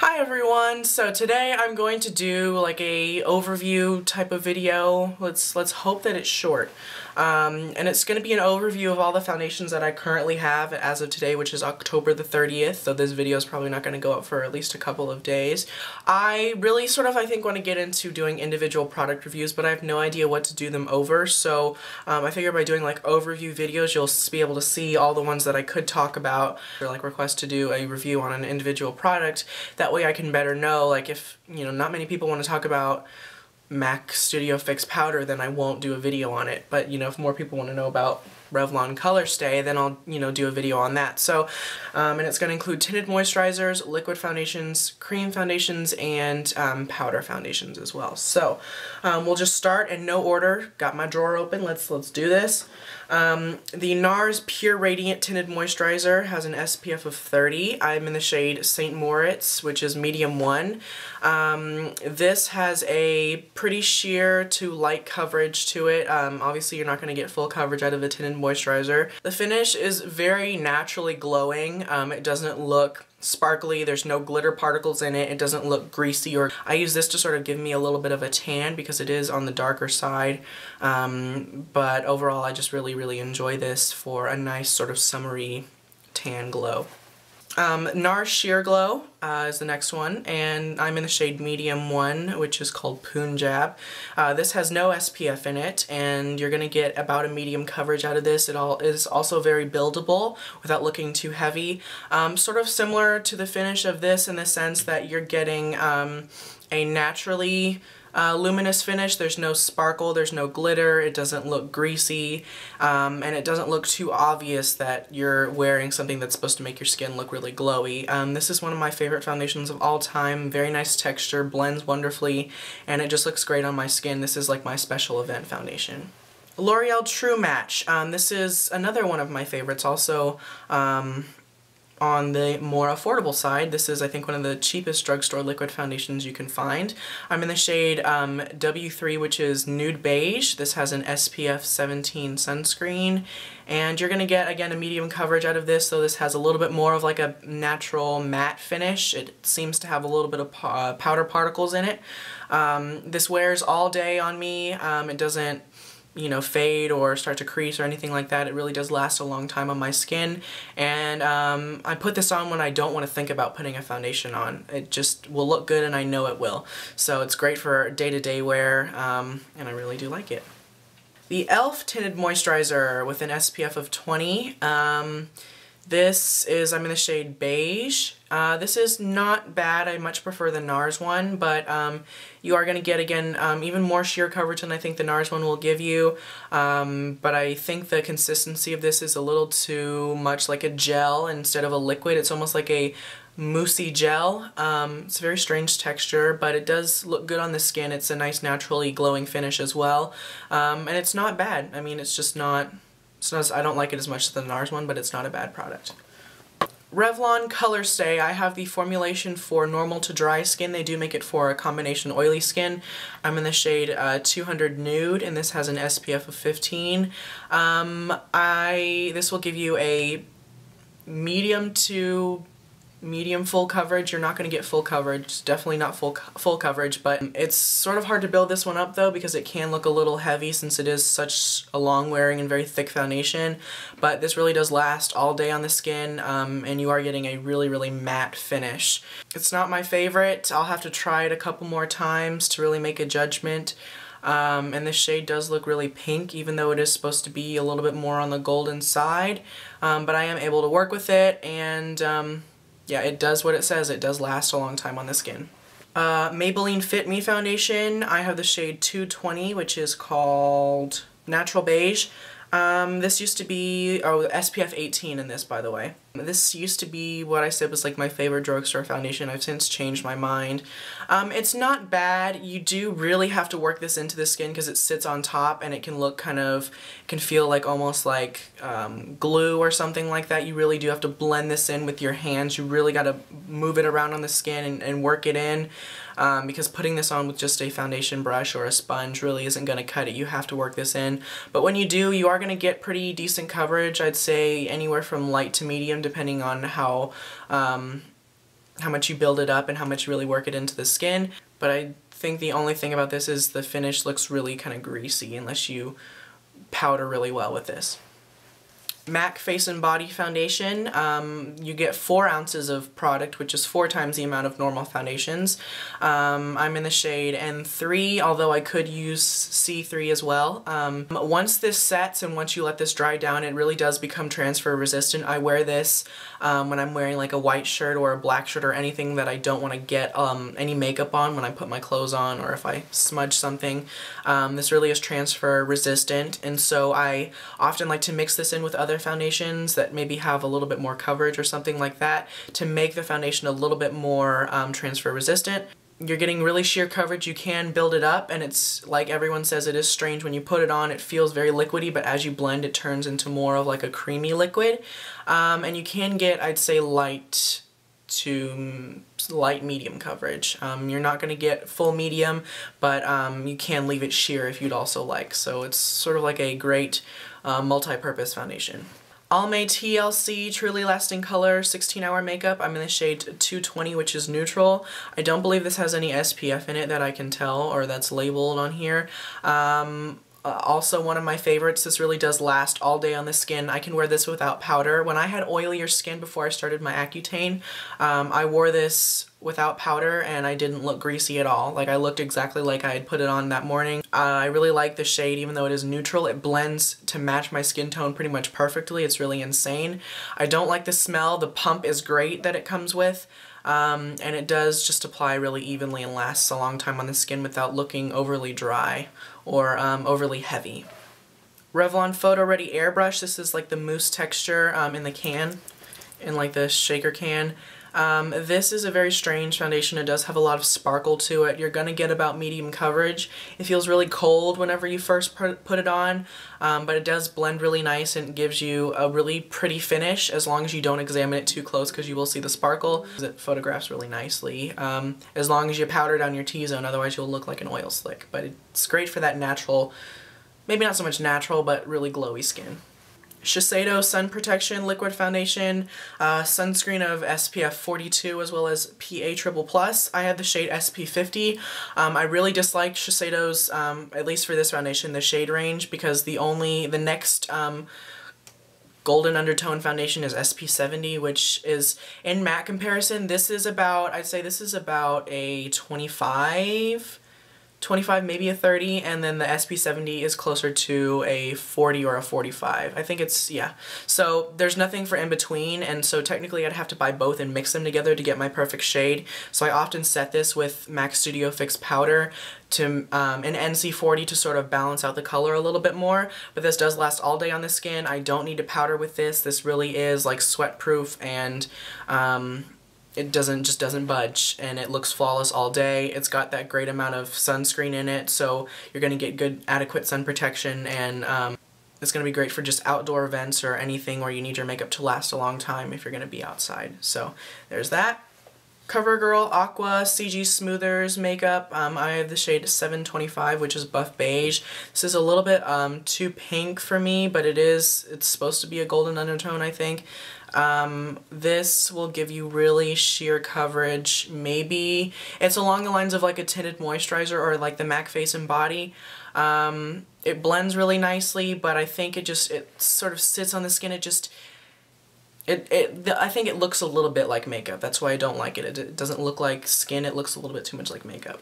Hi everyone! So today I'm going to do like a overview type of video. Let's hope that it's short. And it's going to be an overview of all the foundations that I currently have as of today, which is October the 30th, so this video is probably not going to go up for at least a couple of days. I really I think want to get into doing individual product reviews, but I have no idea what to do them over, so I figure by doing like overview videos you'll be able to see all the ones that I could talk about, or like request to do a review on an individual product. That way I can better know, like if, you know, not many people want to talk about MAC Studio Fix powder, then I won't do a video on it. But, you know, if more people want to know about Revlon Colorstay, then I'll, you know, do a video on that. So, and it's going to include tinted moisturizers, liquid foundations, cream foundations, and powder foundations as well. So, we'll just start in no order. Got my drawer open. Let's do this. The NARS Pure Radiant Tinted Moisturizer has an SPF of 30. I'm in the shade St. Moritz, which is medium 1. This has a pretty sheer to light coverage to it. Obviously you're not going to get full coverage out of a tinted moisturizer. The finish is very naturally glowing. It doesn't look sparkly, there's no glitter particles in it, it doesn't look greasy, or I use this to sort of give me a little bit of a tan because it is on the darker side, but overall I just really enjoy this for a nice sort of summery tan glow. NARS Sheer Glow is the next one, and I'm in the shade medium 1, which is called Punjab. This has no SPF in it, and you're going to get about a medium coverage out of this. It is also very buildable without looking too heavy. Sort of similar to the finish of this in the sense that you're getting a naturally luminous finish. There's no sparkle, there's no glitter, it doesn't look greasy, and it doesn't look too obvious that you're wearing something that's supposed to make your skin look really glowy. This is one of my favorite foundations of all time. Very nice texture, blends wonderfully, and it just looks great on my skin. This is like my special event foundation. L'Oreal True Match. This is another one of my favorites, also on the more affordable side. This is, I think, one of the cheapest drugstore liquid foundations you can find. I'm in the shade W3, which is Nude Beige. This has an SPF 17 sunscreen, and you're going to get, again, a medium coverage out of this, so this has a little bit more of like a natural matte finish. It seems to have a little bit of powder particles in it. This wears all day on me. It doesn't, you know, fade or start to crease or anything like that. It really does last a long time on my skin, and I put this on when I don't want to think about putting a foundation on. It just will look good, and I know it will. So it's great for day-to-day wear, and I really do like it. The e.l.f. Tinted Moisturizer with an SPF of 20. This is, I'm in the shade Beige. This is not bad. I much prefer the NARS one, but you are going to get, again, even more sheer coverage than I think the NARS one will give you. But I think the consistency of this is a little too much like a gel instead of a liquid. It's almost like a moussey gel. It's a very strange texture, but it does look good on the skin. It's a nice naturally glowing finish as well. And it's not bad. I mean, it's just not... I don't like it as much as the NARS one, but it's not a bad product. Revlon Colorstay. I have the formulation for normal to dry skin. They do make it for a combination oily skin. I'm in the shade 200 Nude, and this has an SPF of 15. This will give you a medium to medium full coverage. You're not going to get full coverage, definitely not full coverage, but it's sort of hard to build this one up though because it can look a little heavy since it is such a long wearing and very thick foundation, but this really does last all day on the skin, and you are getting a really matte finish. It's not my favorite. I'll have to try it a couple more times to really make a judgment. And this shade does look really pink, even though it is supposed to be a little bit more on the golden side, but I am able to work with it, and yeah, it does what it says. It does last a long time on the skin. Maybelline Fit Me foundation. I have the shade 220, which is called Natural Beige. This used to be, oh, SPF 18 in this, by the way. This used to be what I said was like my favorite drugstore foundation. I've since changed my mind. It's not bad. You do really have to work this into the skin because it sits on top and it can look kind of, can feel like almost like glue or something like that. You really do have to blend this in with your hands. You really got to move it around on the skin and work it in. Because putting this on with just a foundation brush or a sponge really isn't going to cut it. You have to work this in. But when you do, you are going to get pretty decent coverage. I'd say anywhere from light to medium depending on how much you build it up and how much you really work it into the skin. But I think the only thing about this is the finish looks really kind of greasy unless you powder really well with this. MAC Face and Body Foundation. You get 4 ounces of product, which is 4 times the amount of normal foundations. I'm in the shade N3, although I could use C3 as well. Once this sets and once you let this dry down, it really does become transfer resistant. I wear this when I'm wearing like a white shirt or a black shirt or anything that I don't want to get any makeup on when I put my clothes on, or if I smudge something. This really is transfer resistant, and so I often like to mix this in with other foundations that maybe have a little bit more coverage or something like that to make the foundation a little bit more transfer resistant. You're getting really sheer coverage. You can build it up, and it's like everyone says, it is strange when you put it on. It feels very liquidy, but as you blend it turns into more of like a creamy liquid. And you can get, I'd say, light to light medium coverage. You're not going to get full medium, but you can leave it sheer if you'd also like. So it's sort of like a great multi-purpose foundation. Almay TLC Truly Lasting Color 16-Hour Makeup. I'm in the shade 220, which is neutral. I don't believe this has any SPF in it that I can tell, or that's labeled on here. Also one of my favorites. This really does last all day on the skin. I can wear this without powder. When I had oilier skin before I started my Accutane, I wore this without powder and I didn't look greasy at all. Like, I looked exactly like I had put it on that morning. I really like the shade even though it is neutral. It blends to match my skin tone pretty much perfectly. It's really insane. I don't like the smell. The pump is great that it comes with. And it does just apply really evenly and lasts a long time on the skin without looking overly dry or overly heavy. Revlon PhotoReady Airbrush. This is like the mousse texture in the can, in like the shaker can. This is a very strange foundation. It does have a lot of sparkle to it. You're gonna get about medium coverage. It feels really cold whenever you first put it on, but it does blend really nice and gives you a really pretty finish as long as you don't examine it too close, because you will see the sparkle. It photographs really nicely, as long as you powder down your T-zone, otherwise you'll look like an oil slick. But it's great for that natural, maybe not so much natural, but really glowy skin. Shiseido Sun Protection Liquid Foundation, sunscreen of SPF 42 as well as PA+++. I have the shade SP50. I really dislike Shiseido's, at least for this foundation, the shade range, because the next golden undertone foundation is SP70, which is, in matte comparison, this is about, I'd say this is about a 25, maybe a 30, and then the SP70 is closer to a 40 or a 45. I think it's, yeah. So there's nothing for in between, and so technically I'd have to buy both and mix them together to get my perfect shade. So I often set this with MAC Studio Fix powder to an NC40 to sort of balance out the color a little bit more, but this does last all day on the skin. I don't need to powder with this. This really is like sweat proof, and it just doesn't budge, and it looks flawless all day. It's got that great amount of sunscreen in it, so you're going to get good adequate sun protection, and it's going to be great for just outdoor events or anything where you need your makeup to last a long time if you're going to be outside. So there's that. CoverGirl Aqua CG Smoothers makeup. I have the shade 725, which is buff beige. This is a little bit too pink for me, but it's supposed to be a golden undertone, I think. This will give you really sheer coverage. Maybe it's along the lines of like a Tinted Moisturizer or like the MAC Face and Body. It blends really nicely, but I think it sort of sits on the skin. I think it looks a little bit like makeup. That's why I don't like it. It doesn't look like skin. It looks a little bit too much like makeup.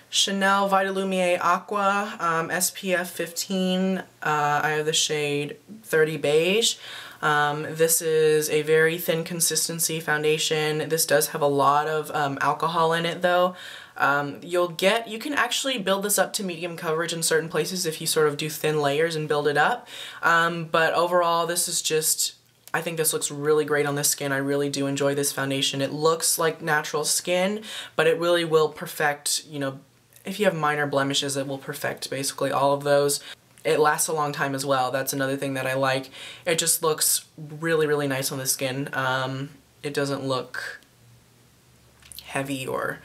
Chanel Vitalumiere Aqua, SPF 15. I have the shade 30 Beige. This is a very thin consistency foundation. This does have a lot of alcohol in it though. You can actually build this up to medium coverage in certain places if you sort of do thin layers and build it up. But overall, this is just, I think this looks really great on the skin. I really do enjoy this foundation. It looks like natural skin, but it really will perfect, you know, if you have minor blemishes, it will perfect basically all of those. It lasts a long time as well. That's another thing that I like. It just looks really, really nice on the skin. It doesn't look heavy or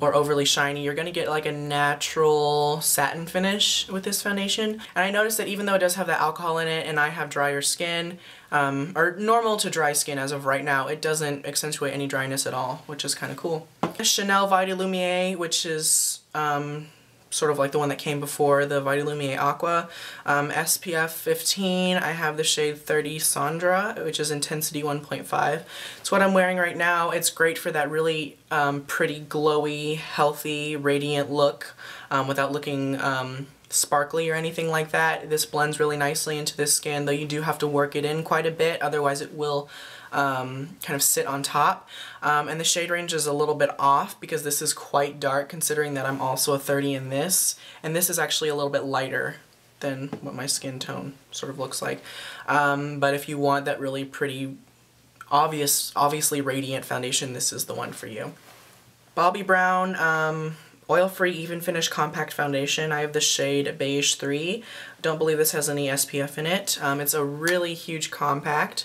overly shiny. You're gonna get like a natural satin finish with this foundation. And I noticed that even though it does have that alcohol in it and I have drier skin, or normal to dry skin as of right now, it doesn't accentuate any dryness at all, which is kind of cool. Chanel Vitalumiere, which is sort of like the one that came before the Vitalumiere Aqua. SPF 15, I have the shade 30 Sondra, which is intensity 1.5. It's what I'm wearing right now. It's great for that really pretty, glowy, healthy, radiant look without looking sparkly or anything like that. This blends really nicely into this skin, though you do have to work it in quite a bit, otherwise it will kind of sit on top. And the shade range is a little bit off because this is quite dark considering that I'm also a 30 in this, and this is actually a little bit lighter than what my skin tone sort of looks like. But if you want that really pretty, obviously radiant foundation, this is the one for you. Bobbi Brown, oil-free even finish compact foundation. I have the shade Beige 3. Don't believe this has any SPF in it. It's a really huge compact.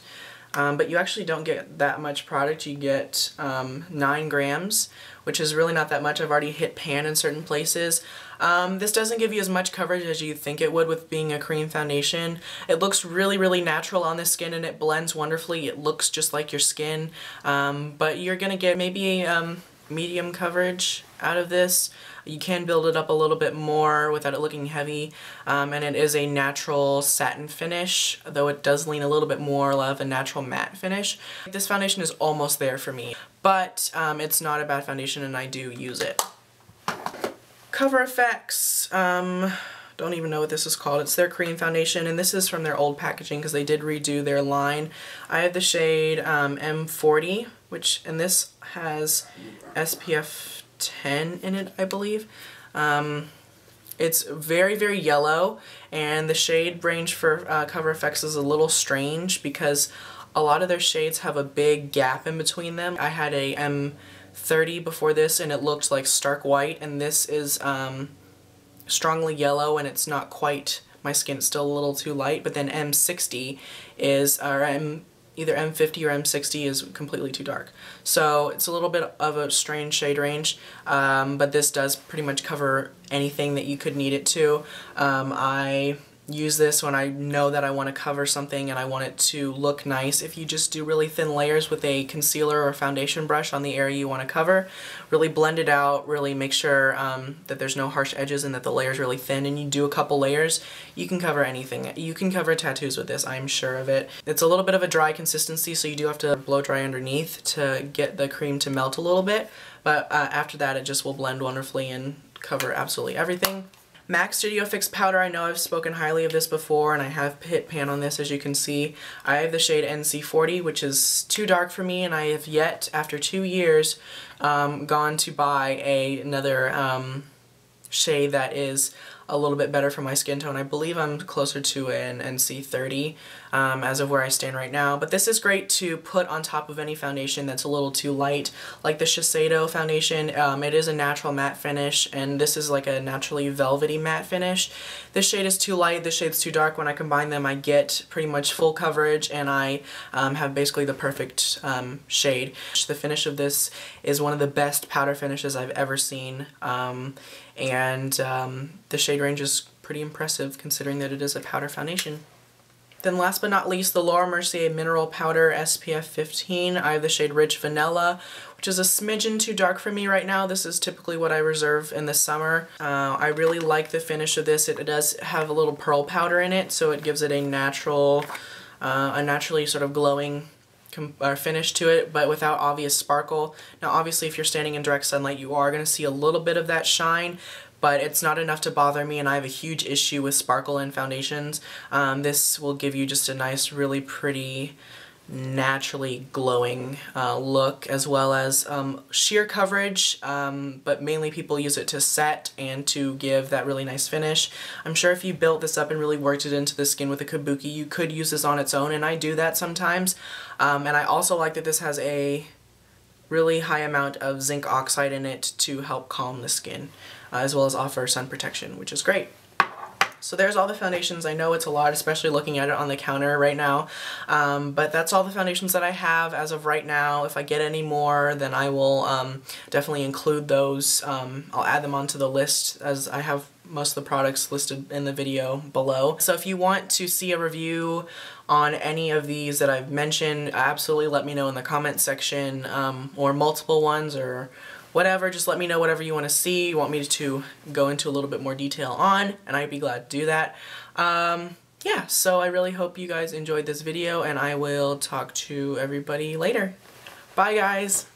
But you actually don't get that much product. You get 9 grams, which is really not that much. I've already hit pan in certain places. This doesn't give you as much coverage as you think it would with being a cream foundation. It looks really, really natural on the skin and it blends wonderfully. It looks just like your skin, but you're gonna get maybe medium coverage out of this. You can build it up a little bit more without it looking heavy, and it is a natural satin finish, though it does lean a little bit more of a natural matte finish. This foundation is almost there for me, but it's not a bad foundation and I do use it. CoverFX, don't even know what this is called. It's their cream foundation, and this is from their old packaging because they did redo their line. I have the shade M40, and this has SPF 10 in it, I believe. It's very, very yellow, and the shade range for CoverFX is a little strange because a lot of their shades have a big gap in between them. I had a M30 before this and it looked like stark white, and this is strongly yellow and it's not quite, my skin's still a little too light, but then M60 is, either M50 or M60 is completely too dark. So it's a little bit of a strange shade range, but this does pretty much cover anything that you could need it to. I use this when I know that I want to cover something and I want it to look nice. If you just do really thin layers with a concealer or foundation brush on the area you want to cover, really blend it out, really make sure that there's no harsh edges and that the layer's really thin, and you do a couple layers, you can cover anything. You can cover tattoos with this, I'm sure of it. It's a little bit of a dry consistency, so you do have to blow dry underneath to get the cream to melt a little bit, but after that it just will blend wonderfully and cover absolutely everything. MAC Studio Fix Powder, I know I've spoken highly of this before and I have hit pan on this, as you can see. I have the shade NC40, which is too dark for me, and I have yet, after 2 years, gone to buy another shade that is a little bit better for my skin tone. I believe I'm closer to an NC30 as of where I stand right now, but this is great to put on top of any foundation that's a little too light, like the Shiseido foundation. It is a natural matte finish, and this is like a naturally velvety matte finish. This shade is too light, this shade's too dark. When I combine them, I get pretty much full coverage, and I have basically the perfect shade. The finish of this is one of the best powder finishes I've ever seen, and the shade range is pretty impressive considering that it is a powder foundation. Then last but not least, the Mercier Mineral Powder SPF 15. I have the shade Rich Vanilla, which is a smidgen too dark for me right now. This is typically what I reserve in the summer. I really like the finish of this. It does have a little pearl powder in it, so it gives it a naturally sort of glowing finish to it, but without obvious sparkle. Now obviously if you're standing in direct sunlight, you are going to see a little bit of that shine, but it's not enough to bother me, and I have a huge issue with sparkle in foundations. This will give you just a nice, really pretty, naturally glowing look, as well as sheer coverage, but mainly people use it to set and to give that really nice finish. I'm sure if you built this up and really worked it into the skin with a kabuki, you could use this on its own, and I do that sometimes. And I also like that this has a really high amount of zinc oxide in it to help calm the skin, as well as offer sun protection, which is great. so there's all the foundations. I know it's a lot, especially looking at it on the counter right now, but that's all the foundations that I have as of right now. If I get any more, then I will definitely include those. I'll add them onto the list, as I have most of the products listed in the video below. So if you want to see a review on any of these that I've mentioned, absolutely let me know in the comment section, or multiple ones or whatever. Just let me know whatever you want to see, you want me to go into a little bit more detail on, and I'd be glad to do that. Yeah, so I really hope you guys enjoyed this video, and I will talk to everybody later. Bye guys!